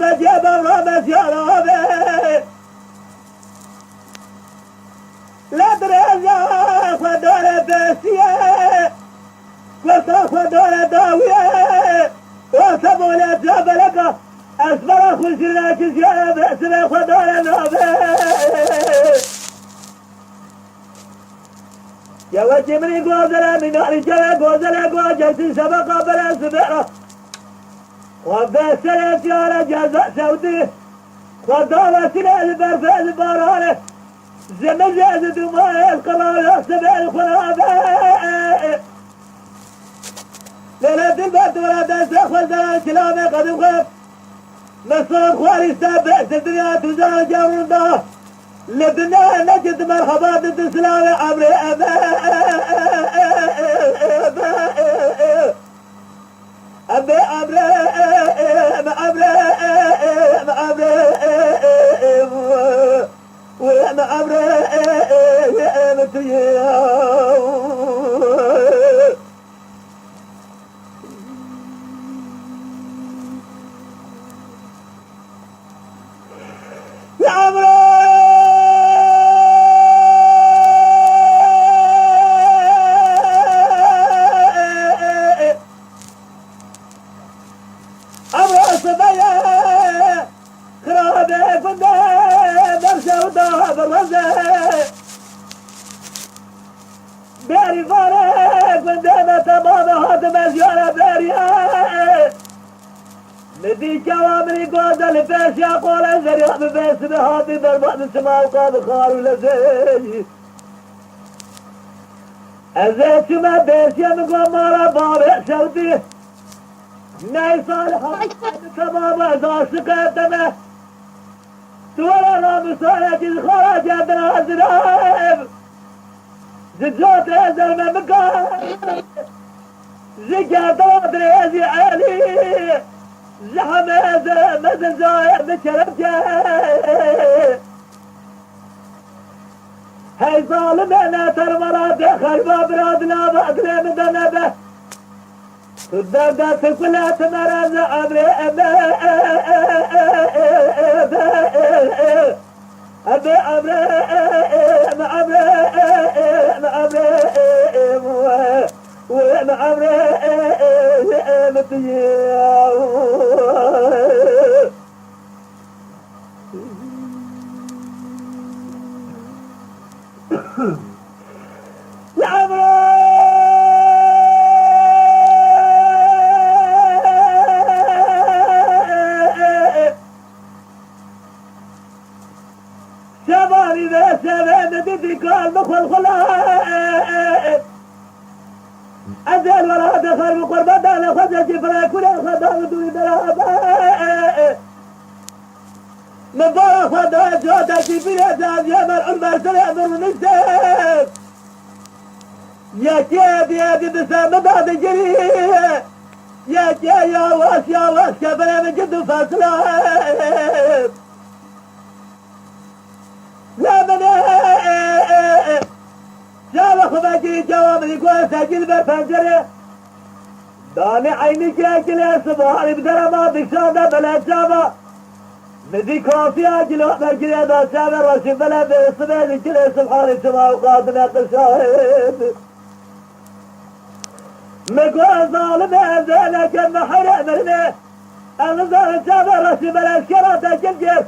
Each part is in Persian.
بجيب الرمس يا رابي لا دريزا خدار بسيه وصا خدار داويه وصبولا جبلك أسبر خسرنا كزيادة بأسنا خدار نابي يا وجمري قوزلا من رجال قوزلا قوجة سبق بلا سبعة وبسلا جارة جزاء سودي خدار سلا البرفة البارانة زمزة دماء القرار سبع الخنابة ليلة البرد ولا تنسى خزان سلامة قد وخف مصر خواري سابع الدنيا تزال جاوندا لبنا نجد مرحبا ضد سلامة عمري باري فارق من دانا تمام هذا مزيارة باريا مدي كوامري قوضة لفاش يا قولة زريع بباس بهاتي بربع نسمع وقاد خارو لزي أزيت ما بيس يا مقامارة بابع سودي ناي صالحة تمام أزاش سكاتنا تورا رامي صالحة خراج أدنا أزرائب زجوت ازل ما مكان زكاة ريزي علي زحم ازل مزل زايع بشربجه هاي ظالم انا ترمرات خربا برادنا بأكل مدنبه صدقات كلها تمرز عمري أبي شبابي بس بدي كل مخل خلاء أزل ولا دخل مقربة على خزة جفراك ولا خدام دوني درابة نبارا خدام جوتا جفرة زاد يا مرعون مرسل أمر ونسف يا كيب يا دي بسام بعد جري يا كي يا واس كبرة من جد فاصلة لا من جاوة خباجي جوامري قوة سجل بفنجرة داني عيني كاكلة سبحاني بدرما بكشانة بلا جاوة مدي كافي أجلو مركلة دا شامر رشي بلا بإصبعي كلة سبحاني سما وقادنا قشاهد مقوى ظالم أزالك المحرق مرمي أنظر شامر رشي بلا شكرة جلجل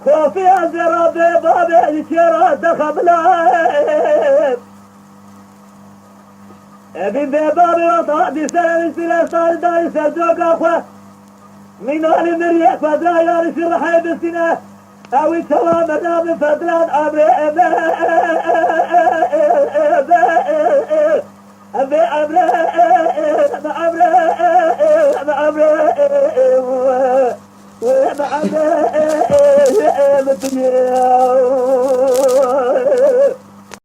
خوفي أزرا ببابي الشيرات خبلات أبي ببابي وطاقدي سلام السلاسال داي سردوك أخوة من آل مريح فدرا يارس الرحي بالسنة أو التوام الرام فدران أبي أبي